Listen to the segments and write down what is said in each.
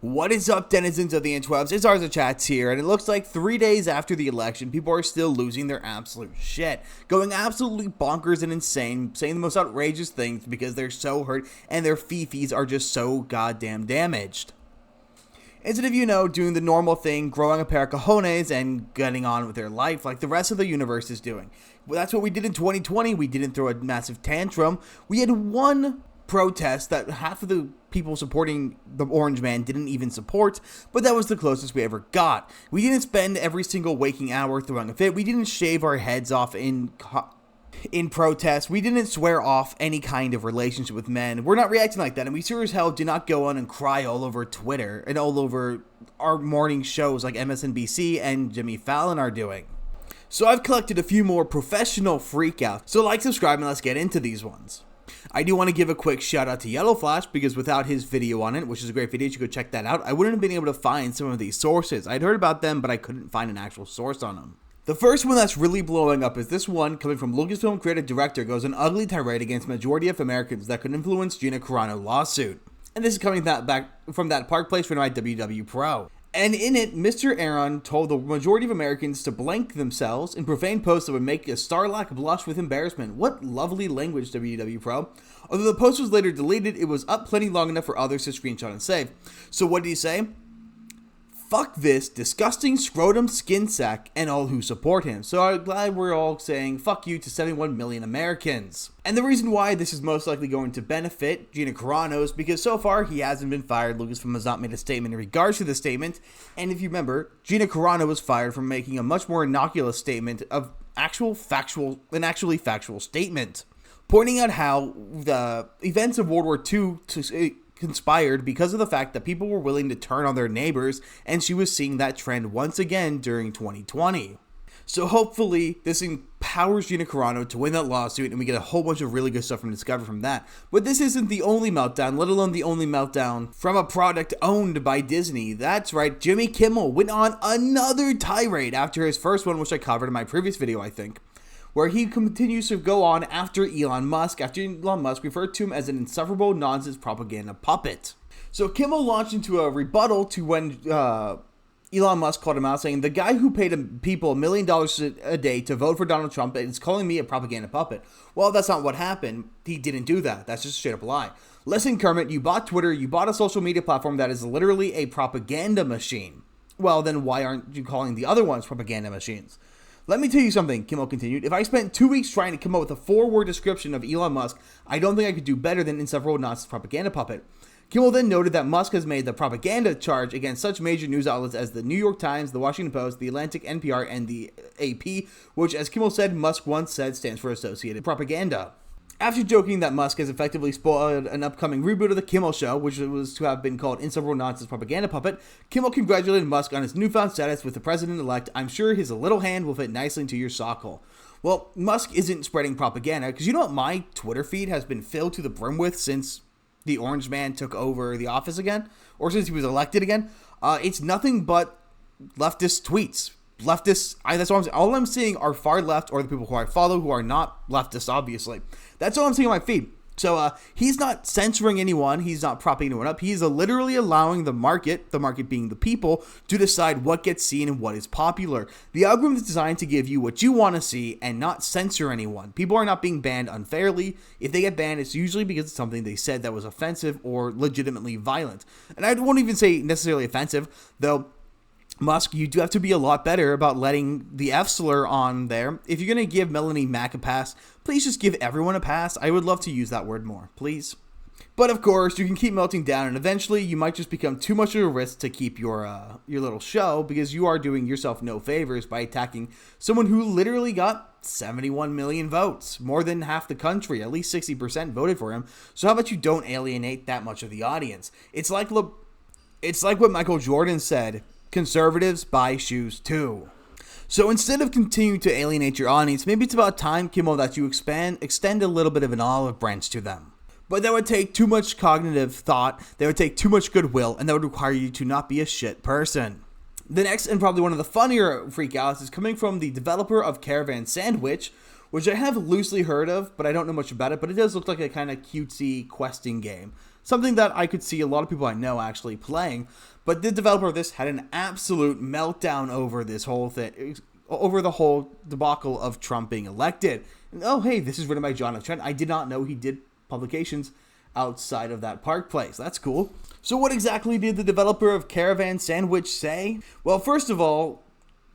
What is up, denizens of the interwebs? It's Arza Chats here, and it looks like 3 days after the election, people are still losing their absolute shit, going absolutely bonkers and insane, saying the most outrageous things because they're so hurt and their fifis are just so goddamn damaged. Instead of, doing the normal thing, growing a pair of cojones and getting on with their life like the rest of the universe is doing. Well, that's what we did in 2020. We didn't throw a massive tantrum. We had one protest that half of the people supporting the Orange Man didn't even support, but that was the closest we ever got. We didn't spend every single waking hour throwing a fit. We didn't shave our heads off in protest. We didn't swear off any kind of relationship with men. We're not reacting like that, and we sure as hell did not go on and cry all over Twitter and all over our morning shows like MSNBC and Jimmy Fallon are doing. So I've collected a few more professional freakouts, so like, subscribe, and let's get into these ones. I do want to give a quick shout out to Yellow Flash, because without his video on it, which is a great video, you should go check that out, I wouldn't have been able to find some of these sources. I'd heard about them, but I couldn't find an actual source on them. The first one that's really blowing up is this one coming from Lucasfilm creative director goes an ugly tirade against majority of Americans that could influence Gina Carano lawsuit. And this is coming back from that Park Place renowned WW Pro. And in it, Mr. Aaron told the majority of Americans to blank themselves in profane posts that would make a Starlock blush with embarrassment. What lovely language, WW Pro. Although the post was later deleted, it was up plenty long enough for others to screenshot and save. So what did he say? Fuck this disgusting scrotum skin sack and all who support him. So I'm glad we're all saying fuck you to 71 million Americans. And the reason why this is most likely going to benefit Gina Carano is because so far he hasn't been fired. Lucasfilm has not made a statement in regards to the statement. And if you remember, Gina Carano was fired for making a much more innocuous statement of actually factual statement, pointing out how the events of World War II conspired because of the fact that people were willing to turn on their neighbors, and she was seeing that trend once again during 2020. So hopefully this empowers Gina Carano to win that lawsuit, and we get a whole bunch of really good stuff from Discover from that. But this isn't the only meltdown, let alone the only meltdown from a product owned by Disney. That's right, Jimmy Kimmel went on another tirade after his first one, which I covered in my previous video, I think, where he continues to go on after Elon Musk, referred to him as an insufferable nonsense propaganda puppet. So Kimmel launched into a rebuttal to when Elon Musk called him out, saying, the guy who paid people $1 million a day to vote for Donald Trump is calling me a propaganda puppet. Well, that's not what happened. He didn't do that. That's just a straight up lie. Listen, Kermit, you bought Twitter, you bought a social media platform that is literally a propaganda machine. Well, then why aren't you calling the other ones propaganda machines? Let me tell you something, Kimmel continued. If I spent 2 weeks trying to come up with a 4-word description of Elon Musk, I don't think I could do better than insufferable nonsense propaganda puppet. Kimmel then noted that Musk has made the propaganda charge against such major news outlets as the New York Times, the Washington Post, the Atlantic, NPR, and the AP, which, as Kimmel said, Musk once said stands for Associated Propaganda. After joking that Musk has effectively spoiled an upcoming reboot of The Kimmel Show, which was to have been called Insufferable Nonsense Propaganda Puppet, Kimmel congratulated Musk on his newfound status with the president-elect. I'm sure his little hand will fit nicely into your sock hole. Well, Musk isn't spreading propaganda, because you know what my Twitter feed has been filled to the brim with since the Orange Man took over the office again, or since he was elected again? It's nothing but leftist tweets. Leftists, that's all I'm saying. All I'm seeing are far left, or the people who I follow who are not leftists, obviously. That's all I'm seeing on my feed. So he's not censoring anyone. He's not propping anyone up. He's literally allowing the market being the people, to decide what gets seen and what is popular. The algorithm is designed to give you what you want to see and not censor anyone. People are not being banned unfairly. If they get banned, it's usually because it's something they said that was offensive or legitimately violent. And I won't even say necessarily offensive, though. Musk, you do have to be a lot better about letting the F slur on there. If you're going to give Melanie Mack a pass, please just give everyone a pass. I would love to use that word more, please. But of course, you can keep melting down, and eventually you might just become too much of a risk to keep your little show, because you are doing yourself no favors by attacking someone who literally got 71 million votes. More than half the country, at least 60% voted for him. So how about you don't alienate that much of the audience? It's like what Michael Jordan said, conservatives buy shoes too. So instead of continuing to alienate your audience, maybe it's about time, Kimmel, that you extend a little bit of an olive branch to them. But that would take too much cognitive thought, that would take too much goodwill, and that would require you to not be a shit person. The next, and probably one of the funnier freakouts, is coming from the developer of Caravan Sandwich, which I have loosely heard of, but I don't know much about it, but it does look like a kind of cutesy questing game. something that I could see a lot of people I know actually playing. But the developer of this had an absolute meltdown over this whole thing, over the whole debacle of Trump being elected. And, oh, hey, this is written by John F. Trent. I did not know he did publications outside of that Park Place. That's cool. So what exactly did the developer of Caravan Sandwich say? Well, first of all,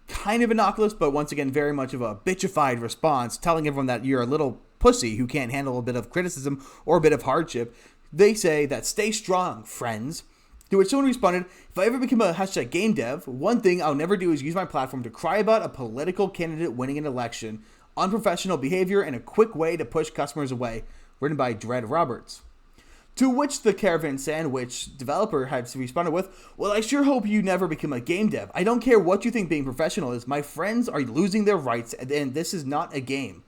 kind of innocuous, but once again, very much of a bitchified response, telling everyone that you're a little pussy who can't handle a bit of criticism or a bit of hardship. They say that stay strong, friends. To which someone responded, if I ever become a hashtag game dev, one thing I'll never do is use my platform to cry about a political candidate winning an election, unprofessional behavior, and a quick way to push customers away. Written by Dread Roberts. To which the Caravan Sandwich developer had responded with, well, I sure hope you never become a game dev. I don't care what you think being professional is. My friends are losing their rights, and this is not a game.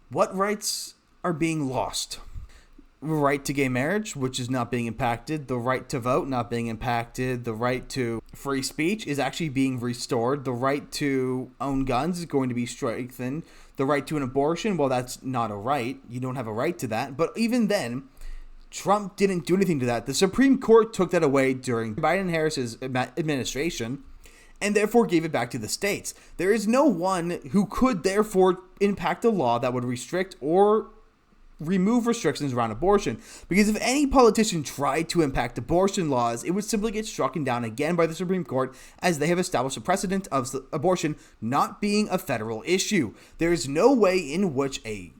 What rights are being lost? The right to gay marriage, which is not being impacted. The right to vote, not being impacted. The right to free speech is actually being restored. The right to own guns is going to be strengthened. The right to an abortion, well, that's not a right. You don't have a right to that. But even then, Trump didn't do anything to that. The Supreme Court took that away during Biden-Harris's administration and therefore gave it back to the states. There is no one who could therefore impact a law that would restrict or remove restrictions around abortion, because if any politician tried to impact abortion laws, it would simply get struck down again by the Supreme Court, as they have established a precedent of abortion not being a federal issue. There is no way in which a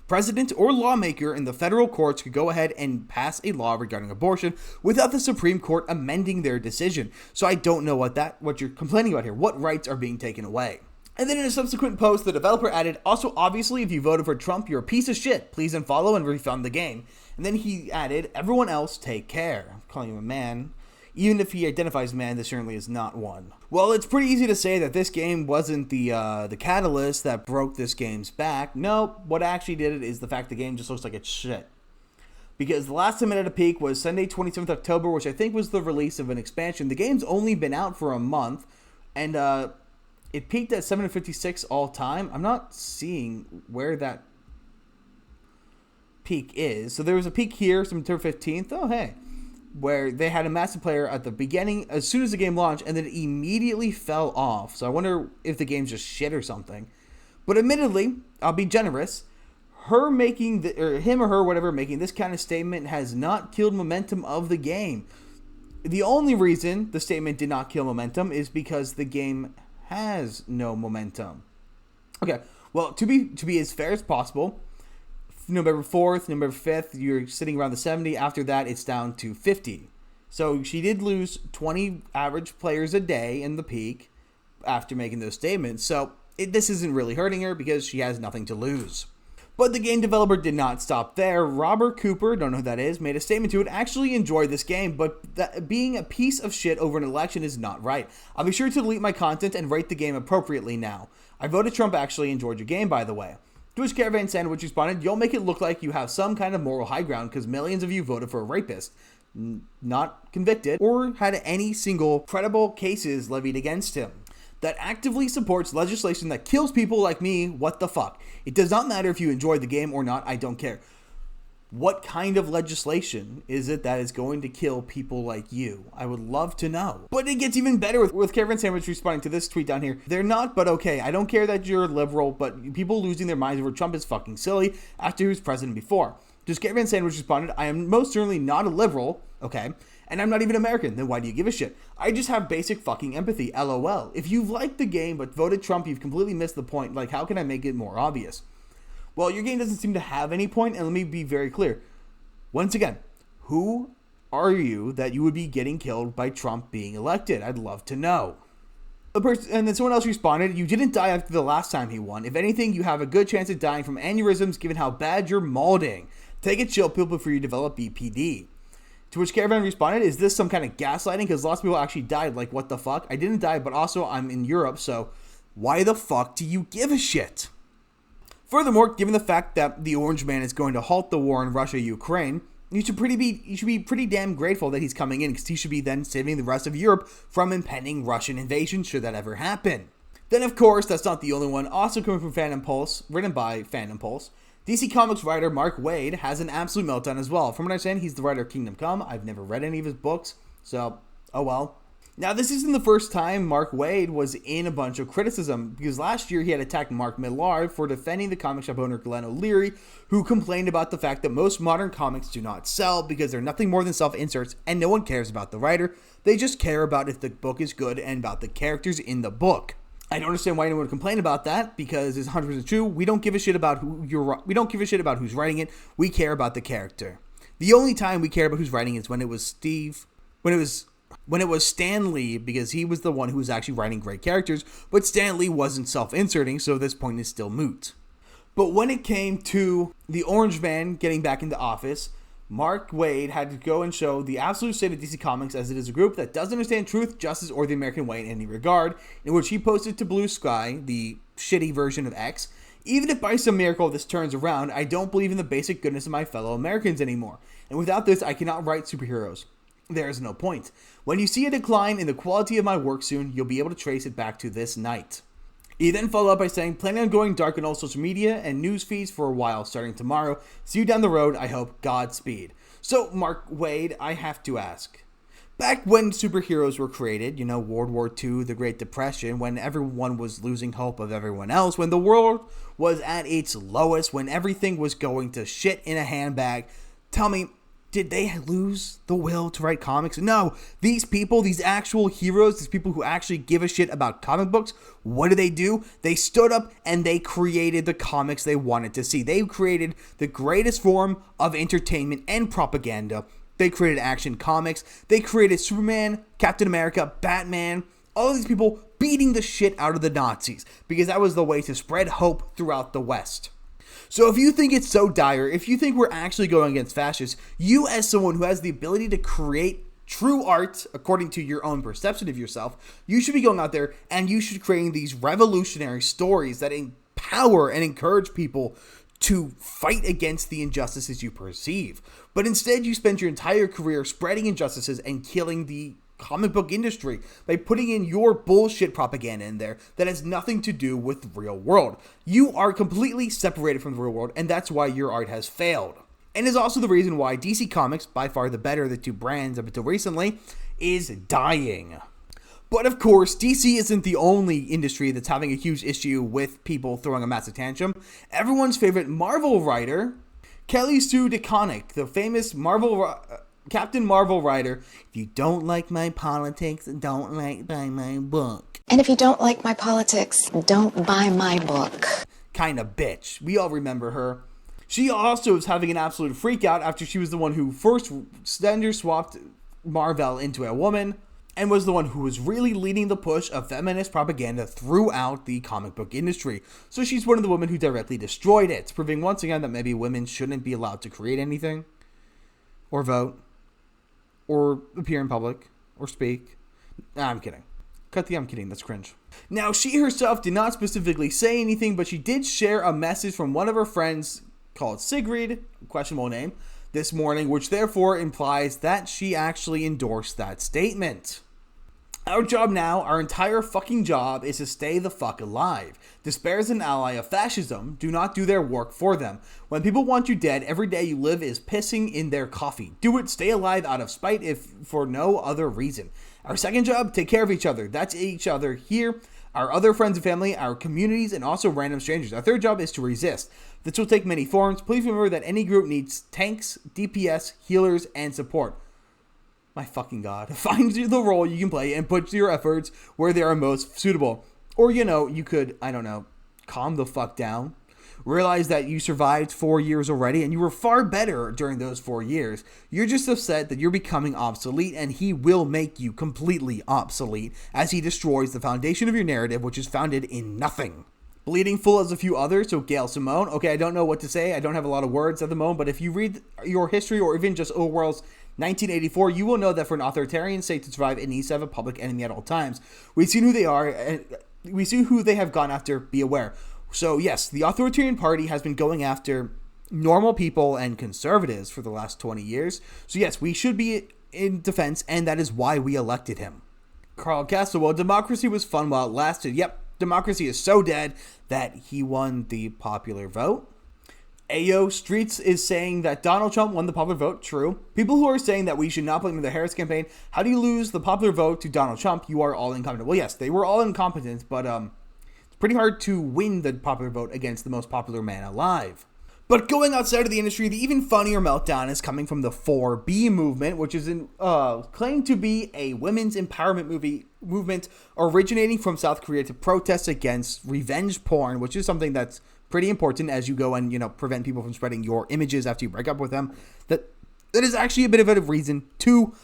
president or lawmaker in the federal courts could go ahead and pass a law regarding abortion without the Supreme Court amending their decision. So I don't know what you're complaining about here. What rights are being taken away? And then in a subsequent post, the developer added, also, obviously, if you voted for Trump, you're a piece of shit. Please unfollow and refund the game. And then he added, everyone else, take care. I'm calling him a man. Even if he identifies man, this certainly is not one. Well, it's pretty easy to say that this game wasn't the catalyst that broke this game's back. No, what actually did it is the fact the game just looks like it's shit. Because the last time it had a peak was Sunday, 27th October, which I think was the release of an expansion. The game's only been out for a month, and it peaked at 756 all time. I'm not seeing where that peak is. So there was a peak here, September 15th. Oh, hey. Where they had a massive player at the beginning, as soon as the game launched, and then it immediately fell off. So I wonder if the game's just shit or something. But admittedly, I'll be generous. Him or her, whatever, making this kind of statement has not killed momentum of the game. The only reason the statement did not kill momentum is because the game has no momentum. Okay, well, to be as fair as possible, November 4th, November 5th, you're sitting around the 70. After that, it's down to 50. So she did lose 20 average players a day in the peak after making those statements. So this isn't really hurting her because she has nothing to lose. But the game developer did not stop there. Robert Cooper, don't know who that is, made a statement to it. Actually enjoyed this game, but that being a piece of shit over an election is not right. I'll be sure to delete my content and rate the game appropriately now. I voted Trump, actually enjoyed your game, by the way. To which Caravan Sandwich responded, you'll make it look like you have some kind of moral high ground because millions of you voted for a rapist, not convicted, or had any single credible cases levied against him. That actively supports legislation that kills people like me, what the fuck? It does not matter if you enjoyed the game or not, I don't care. What kind of legislation is it that is going to kill people like you? I would love to know. But it gets even better with Caravan Sandwich responding to this tweet down here. They're not, but okay. I don't care that you're liberal, but people losing their minds over Trump is fucking silly after he was president before. Just Caravan Sandwich responded, I am most certainly not a liberal, okay? And I'm not even American, then why do you give a shit? I just have basic fucking empathy, LOL. If you've liked the game but voted Trump, you've completely missed the point. Like, how can I make it more obvious? Well, your game doesn't seem to have any point, and let me be very clear. Once again, who are you that you would be getting killed by Trump being elected? I'd love to know. And then someone else responded, you didn't die after the last time he won. If anything, you have a good chance of dying from aneurysms given how bad you're molding. Take a chill pill before you develop BPD. To which Caravan responded, is this some kind of gaslighting? Because lots of people actually died. Like, what the fuck? I didn't die, but also I'm in Europe, so why the fuck do you give a shit? Furthermore, given the fact that the Orange Man is going to halt the war in Russia-Ukraine, you should be pretty damn grateful that he's coming in, because he should be then saving the rest of Europe from impending Russian invasion should that ever happen. Then, of course, that's not the only one. Also coming from Phantom Pulse, written by Phantom Pulse, DC Comics writer Mark Waid has an absolute meltdown as well. From what I understand, he's the writer of Kingdom Come. I've never read any of his books, so oh well. Now, this isn't the first time Mark Waid was in a bunch of criticism, because last year he had attacked Mark Millar for defending the comic shop owner Glenn O'Leary, who complained about the fact that most modern comics do not sell because they're nothing more than self-inserts and no one cares about the writer. They just care about if the book is good and about the characters in the book. I don't understand why anyone would complain about that, because it's 100% true. We don't give a shit about we don't give a shit about who's writing it. We care about the character. The only time we care about who's writing it is when it was Stan Lee, because he was the one who was actually writing great characters, but Stan Lee wasn't self-inserting, so this point is still moot. But when it came to the Orange Man getting back into office, Mark Waid had to go and show the absolute state of DC Comics as it is a group that doesn't understand truth, justice, or the American way in any regard, in which he posted to Blue Sky, the shitty version of X, "Even if by some miracle this turns around, I don't believe in the basic goodness of my fellow Americans anymore, and without this I cannot write superheroes. There is no point. When you see a decline in the quality of my work soon, you'll be able to trace it back to this night." He then followed up by saying, "Planning on going dark on all social media and news feeds for a while, starting tomorrow. See you down the road, I hope. Godspeed." So, Mark Waid, I have to ask. Back when superheroes were created, World War II, the Great Depression, when everyone was losing hope of everyone else, when the world was at its lowest, when everything was going to shit in a handbag, tell me, did they lose the will to write comics? No. These people, these actual heroes, these people who actually give a shit about comic books, what do? They stood up and they created the comics they wanted to see. They created the greatest form of entertainment and propaganda. They created Action Comics. They created Superman, Captain America, Batman, all of these people beating the shit out of the Nazis, because that was the way to spread hope throughout the West. So if you think it's so dire, if you think we're actually going against fascists, you as someone who has the ability to create true art according to your own perception of yourself, you should be going out there and you should be creating these revolutionary stories that empower and encourage people to fight against the injustices you perceive. But instead, you spend your entire career spreading injustices and killing the comic book industry by putting in your bullshit propaganda in there that has nothing to do with the real world. You are completely separated from the real world, and that's why your art has failed. And is also the reason why DC Comics, by far the better of the two brands up until recently, is dying. But of course, DC isn't the only industry that's having a huge issue with people throwing a massive tantrum. Everyone's favorite Marvel writer, Kelly Sue DeConnick, the famous Captain Marvel writer, "If you don't like my politics, don't buy my book. And if you don't like my politics, don't buy my book." Kind of bitch. We all remember her. She also is having an absolute freak out after she was the one who first gender swapped Marvel into a woman, and was the one who was really leading the push of feminist propaganda throughout the comic book industry. So she's one of the women who directly destroyed it, proving once again that maybe women shouldn't be allowed to create anything, or vote, or appear in public, or speak. Nah, I'm kidding. Cut the I'm kidding, that's cringe. Now, she herself did not specifically say anything, but she did share a message from one of her friends called Sigrid, questionable name, this morning, which therefore implies that she actually endorsed that statement. Our job now, our entire fucking job, is to stay the fuck alive. Despair is an ally of fascism. Do not do their work for them. When people want you dead, every day you live is pissing in their coffee. Do it, stay alive out of spite, if for no other reason. Our second job, take care of each other. That's each other here, our other friends and family, our communities, and also random strangers. Our third job is to resist. This will take many forms. Please remember that any group needs tanks, DPS, healers, and support. My fucking god. Find the role you can play and put your efforts where they are most suitable. Or, you could, calm the fuck down. Realize that you survived 4 years already and you were far better during those 4 years. You're just upset that you're becoming obsolete, and he will make you completely obsolete as he destroys the foundation of your narrative, which is founded in nothing. Bleeding Full has a few others, so Gail Simone. Okay, I don't know what to say. I don't have a lot of words at the moment, but if you read your history or even just Orwell's 1984, you will know that for an authoritarian state to survive, it needs to have a public enemy at all times. We've seen who they are, and we see who they have gone after. Be aware. So yes, the authoritarian party has been going after normal people and conservatives for the last 20 years. So yes, we should be in defense, and that is why we elected him. Carl Castle, democracy was fun while it lasted. Yep, democracy is so dead that he won the popular vote. Ayo, Streets is saying that Donald Trump won the popular vote. True. People who are saying that we should not blame the Harris campaign. How do you lose the popular vote to Donald Trump? You are all incompetent. Well, yes, they were all incompetent, but it's pretty hard to win the popular vote against the most popular man alive. But going outside of the industry, the even funnier meltdown is coming from the 4B movement, which is claimed to be a women's empowerment movement originating from South Korea to protest against revenge porn, which is something that's pretty important as you go and, prevent people from spreading your images after you break up with them. That is actually a bit of a reason to,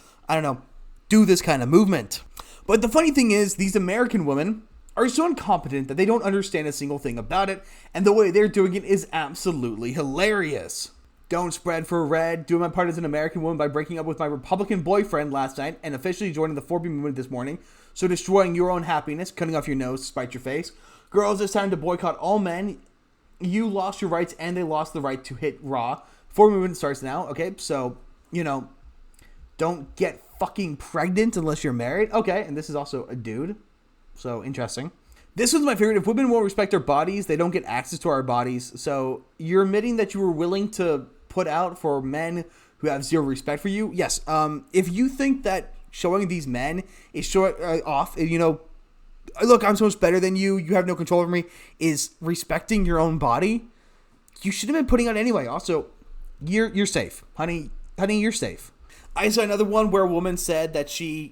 do this kind of movement. But the funny thing is, these American women are so incompetent that they don't understand a single thing about it, and the way they're doing it is absolutely hilarious. Don't spread for red, doing my part as an American woman by breaking up with my Republican boyfriend last night and officially joining the 4B movement this morning, so destroying your own happiness, cutting off your nose to spite your face. Girls, it's time to boycott all men. You lost your rights and they lost the right to hit raw. 4B movement starts now, okay? So, don't get fucking pregnant unless you're married. Okay, and this is also a dude. So, interesting. This one's my favorite. If women won't respect our bodies, they don't get access to our bodies. So, you're admitting that you were willing to put out for men who have zero respect for you? Yes. If you think that showing these men is look, I'm so much better than you, you have no control over me, is respecting your own body, you should have been putting out anyway. Also, you're safe. Honey, you're safe. I saw another one where a woman said that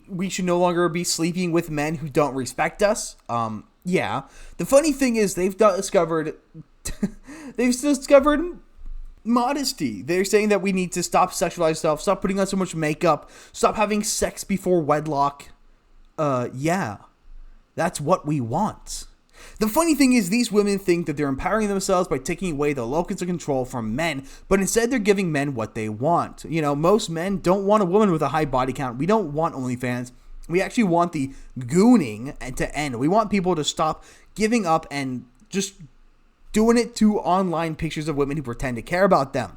we should no longer be sleeping with men who don't respect us. Yeah. The funny thing is they've discovered modesty. They're saying that we need to stop sexualizing ourselves, stop putting on so much makeup, stop having sex before wedlock. Yeah. That's what we want. The funny thing is these women think that they're empowering themselves by taking away the locus of control from men, but instead they're giving men what they want. Most men don't want a woman with a high body count. We don't want OnlyFans. We actually want the gooning to end. We want people to stop giving up and just doing it to online pictures of women who pretend to care about them.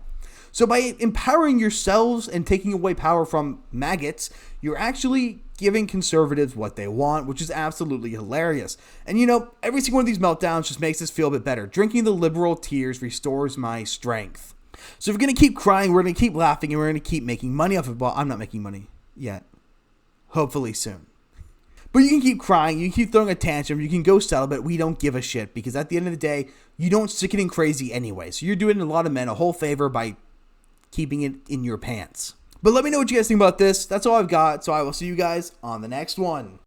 So by empowering yourselves and taking away power from maggots, you're actually giving conservatives what they want, which is absolutely hilarious. And every single one of these meltdowns just makes us feel a bit better. Drinking the liberal tears restores my strength. So if we're going to keep crying, we're going to keep laughing, and we're going to keep making money off of it. Well, I'm not making money yet. Hopefully soon. But you can keep crying, you can keep throwing a tantrum, you can go celibate, we don't give a shit, because at the end of the day, you don't stick it in crazy anyway. So you're doing a lot of men a whole favor by keeping it in your pants. But let me know what you guys think about this. That's all I've got, so I will see you guys on the next one.